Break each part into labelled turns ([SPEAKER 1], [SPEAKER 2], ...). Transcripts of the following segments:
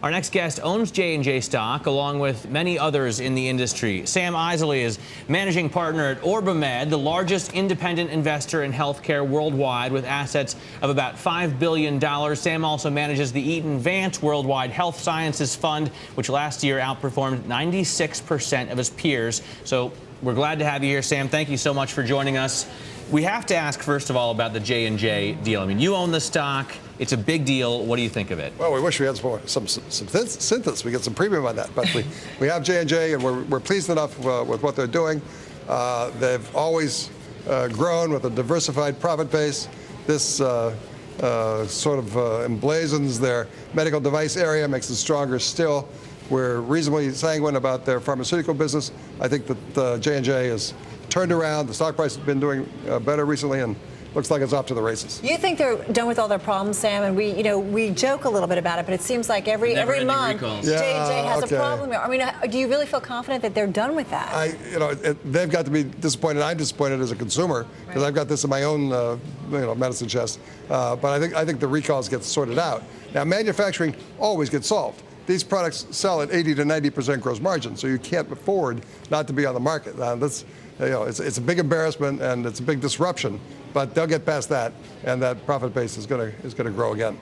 [SPEAKER 1] Our next guest owns J&J stock, along with many others in the industry. Sam Isley is managing partner at OrbiMed, the largest independent investor in healthcare worldwide, with assets of about $5 billion. Sam also manages the Eaton Vance Worldwide Health Sciences Fund, which last year outperformed 96% of its peers. So we're glad to have you here, Sam. Thank you so much for joining us. We have to ask, first of all, about the J&J deal. I mean, you own the stock. It's a big deal. What do you think of it?
[SPEAKER 2] Well, we wish we had some Synthes. We get some premium on that. But we have J&J, and we're pleased enough with what they're doing. They've always grown with a diversified profit base. This sort of emblazons their medical device area, makes it stronger still. We're reasonably sanguine about their pharmaceutical business. I think that J&J has turned around. The stock price has been doing better recently, and looks like it's off to the races.
[SPEAKER 3] You think they're done with all their problems, Sam? And we joke a little bit about it, but it seems like every month J&J has a problem. I mean, do you really feel confident that they're done with that?
[SPEAKER 2] They've got to be disappointed. I'm disappointed as a consumer because I've got this in my own medicine chest. But I think the recalls get sorted out. Now, manufacturing always gets solved. These products sell at 80 to 90% gross margin, so you can't afford not to be on the market. It's a big embarrassment and it's a big disruption, but they'll get past that, and that profit base is going to grow again.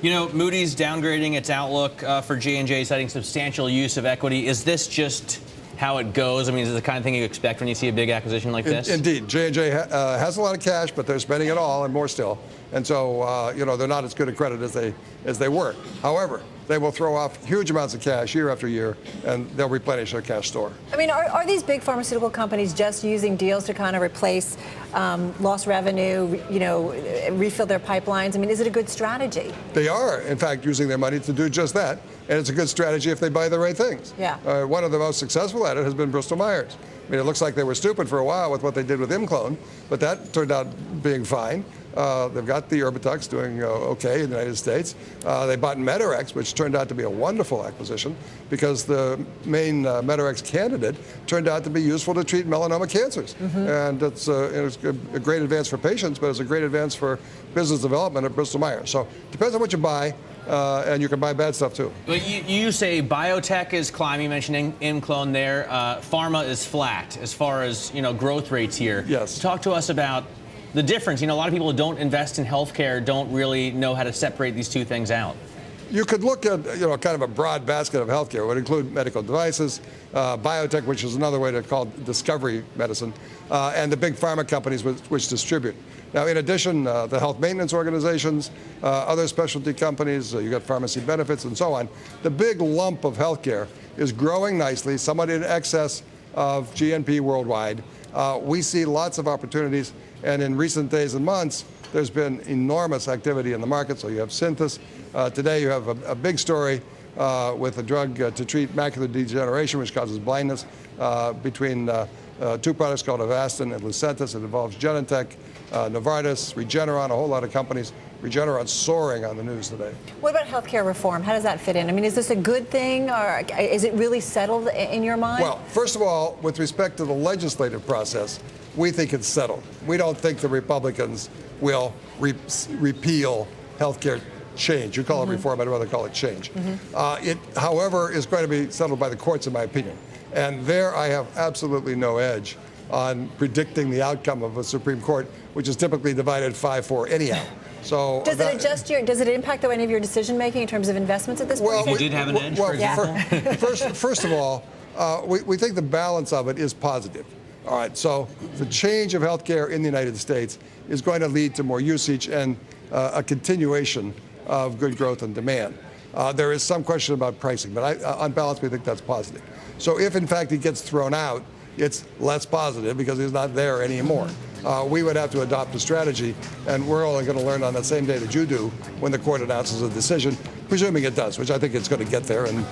[SPEAKER 1] You know, Moody's downgrading its outlook for J&J, citing substantial use of equity. Is this just how it goes? I mean, is it the kind of thing you expect when you see a big acquisition like this?
[SPEAKER 2] Indeed. J&J has a lot of cash, but they're spending it all and more still. And so, they're not as good a credit as they were. However, they will throw off huge amounts of cash year after year, and they'll replenish their cash store.
[SPEAKER 3] I mean, are these big pharmaceutical companies just using deals to kind of replace lost revenue, refill their pipelines? I mean, is it a good strategy?
[SPEAKER 2] They are, in fact, using their money to do just that, and it's a good strategy if they buy the right things.
[SPEAKER 3] Yeah.
[SPEAKER 2] One of the most successful at it has been Bristol Myers. I mean, it looks like they were stupid for a while with what they did with Imclone, but that turned out being fine. They've got the Erbitux doing okay in the United States. They bought Medarex, which turned out to be a wonderful acquisition because the main Medarex candidate turned out to be useful to treat melanoma cancers. Mm-hmm. And it's a great advance for patients, but it's a great advance for business development at Bristol Myers. So it depends on what you buy. And you can buy bad stuff too.
[SPEAKER 1] But you say biotech is climbing. You mentioned Imclone there. Pharma is flat as far as growth rates here.
[SPEAKER 2] Yes.
[SPEAKER 1] Talk to us about the difference. A lot of people who don't invest in healthcare don't really know how to separate these two things out.
[SPEAKER 2] You could look at kind of a broad basket of healthcare. It would include medical devices, biotech, which is another way to call it discovery medicine, and the big pharma companies which distribute. Now, in addition, the health maintenance organizations, other specialty companies, you got pharmacy benefits and so on. The big lump of healthcare is growing nicely, somewhat in excess of GNP worldwide. We see lots of opportunities, and in recent days and months, there's been enormous activity in the market. So you have Synthes. Today you have a big story with a drug to treat macular degeneration, which causes blindness, between two products called Avastin and Lucentis. It involves Genentech, Novartis, Regeneron, a whole lot of companies. Regeneron's soaring on the news today.
[SPEAKER 3] What about healthcare reform? How does that fit in? I mean, is this a good thing, or is it really settled in your mind?
[SPEAKER 2] Well, first of all, with respect to the legislative process, we think it's settled. We don't think the Republicans will repeal healthcare change. You call it reform, I'd rather call it change. It, however, is going to be settled by the courts, in my opinion. And there I have absolutely no edge on predicting the outcome of a Supreme Court, which is typically divided 5-4 anyhow. So
[SPEAKER 3] does it impact any of your decision making in terms of investments at this point?
[SPEAKER 1] Well, you did have an edge, for example.
[SPEAKER 2] First of all, we think the balance of it is positive. All right, so the change of healthcare in the United States is going to lead to more usage and a continuation of good growth and demand. There is some question about pricing, but on balance, we think that's positive. So if, in fact, he gets thrown out, it's less positive because he's not there anymore. We would have to adopt a strategy, and we're only going to learn on the same day that you do when the court announces a decision, presuming it does, which I think it's going to get there, and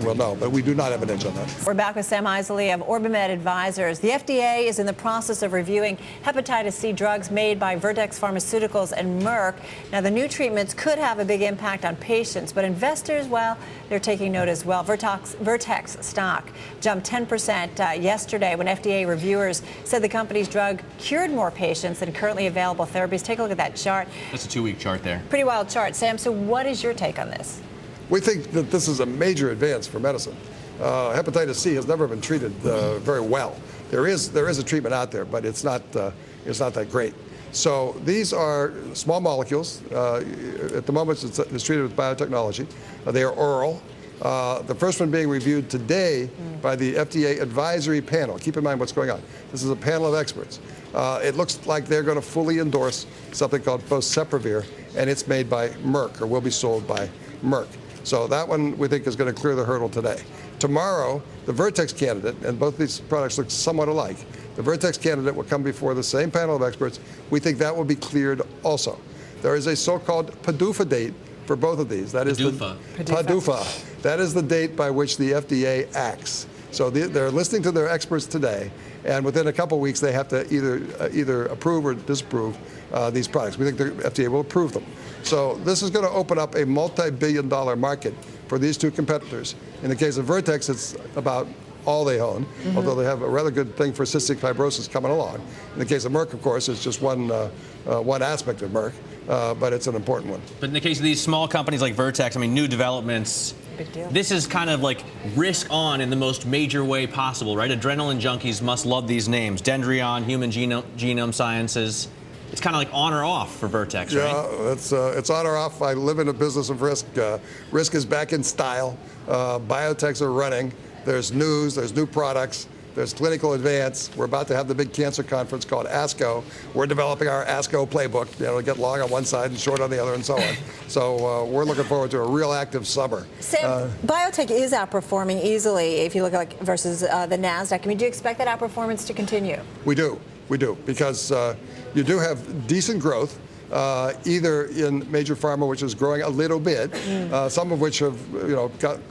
[SPEAKER 2] we'll know. But we do not have an edge on that.
[SPEAKER 3] We're back with Sam Isley of OrbiMed Advisors. The FDA is in the process of reviewing hepatitis C drugs made by Vertex Pharmaceuticals and Merck. Now, the new treatments could have a big impact on patients, but investors, well, they're taking note as well. Vertex stock jumped 10% yesterday when FDA reviewers said the company's drug cured more patients than currently available therapies. Take a look at that chart.
[SPEAKER 1] That's a 2-week chart there.
[SPEAKER 3] Pretty wild chart. Sam, so what is your take on this?
[SPEAKER 2] We think that this is a major advance for medicine. Hepatitis C has never been treated very well. There is a treatment out there, but it's not that great. So these are small molecules. At the moment, it's treated with biotechnology. They are oral. The first one being reviewed today by the FDA advisory panel. Keep in mind what's going on. This is a panel of experts. It looks like they're going to fully endorse something called boceprevir, and it's made by Merck, or will be sold by Merck. So that one we think is going to clear the hurdle today. Tomorrow, the Vertex candidate, and both these products look somewhat alike, the Vertex candidate will come before the same panel of experts. We think that will be cleared also. There is a so-called PDUFA date for both of these. That is PDUFA. That is the date by which the FDA acts. So they're listening to their experts today, and within a couple of weeks they have to either approve or disapprove these products. We think the FDA will approve them. So this is going to open up a multi-billion-dollar market for these two competitors. In the case of Vertex, it's about all they own, although they have a rather good thing for cystic fibrosis coming along. In the case of Merck, of course, it's just one aspect of Merck, but it's an important one.
[SPEAKER 1] But in the case of these small companies like Vertex, I mean, new developments,
[SPEAKER 3] Big deal.
[SPEAKER 1] this is kind of like risk on in the most major way possible, right? Adrenaline junkies must love these names. Dendreon, Human Genome Sciences. It's kind of like on or off for Vertex, right?
[SPEAKER 2] Yeah, it's on or off. I live in a business of risk. Risk is back in style. Biotechs are running. There's news. There's new products. There's clinical advance. We're about to have the big cancer conference called ASCO. We're developing our ASCO playbook, to get long on one side and short on the other and so on. So we're looking forward to a real active summer.
[SPEAKER 3] Sam, biotech is outperforming easily if you look like versus the NASDAQ. I mean, do you expect that outperformance to continue?
[SPEAKER 2] We do, because you do have decent growth, either in major pharma, which is growing a little bit, some of which have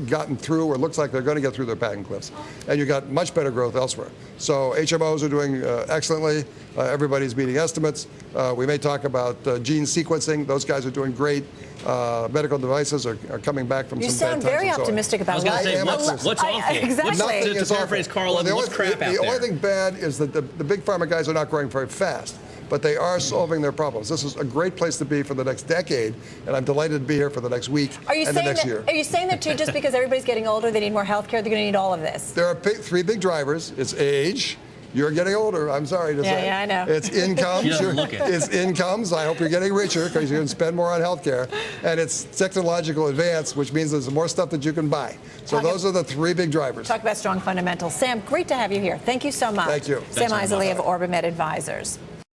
[SPEAKER 2] gotten through or looks like they're going to get through their patent cliffs, and you got much better growth elsewhere. So HMOs are doing excellently. Everybody's meeting estimates. We may talk about gene sequencing. Those guys are doing great. Medical devices are coming back from some bad times.
[SPEAKER 3] You sound very optimistic about
[SPEAKER 1] I was going to say, what's off here?
[SPEAKER 3] Exactly.
[SPEAKER 1] To paraphrase Carl, what's crap out there?
[SPEAKER 2] The only thing bad is that the big pharma guys are not growing very fast, but they are solving their problems. This is a great place to be for the next decade, and I'm delighted to be here for the next week and the next year.
[SPEAKER 3] Are you saying that too, just because everybody's getting older, they need more health care, they're going to need all of this?
[SPEAKER 2] There are three big drivers. It's age. You're getting older, I'm sorry to say.
[SPEAKER 3] Yeah, I know.
[SPEAKER 2] It's incomes.
[SPEAKER 1] She doesn't look it.
[SPEAKER 2] It's incomes. I hope you're getting richer because you can spend more on healthcare. And it's technological advance, which means there's more stuff that you can buy. So those are the three big drivers.
[SPEAKER 3] Talk about strong fundamentals. Sam, great to have you here. Thank you so much.
[SPEAKER 2] Thank you.
[SPEAKER 3] Sam
[SPEAKER 1] Thanks,
[SPEAKER 3] Isley of OrbiMed Advisors.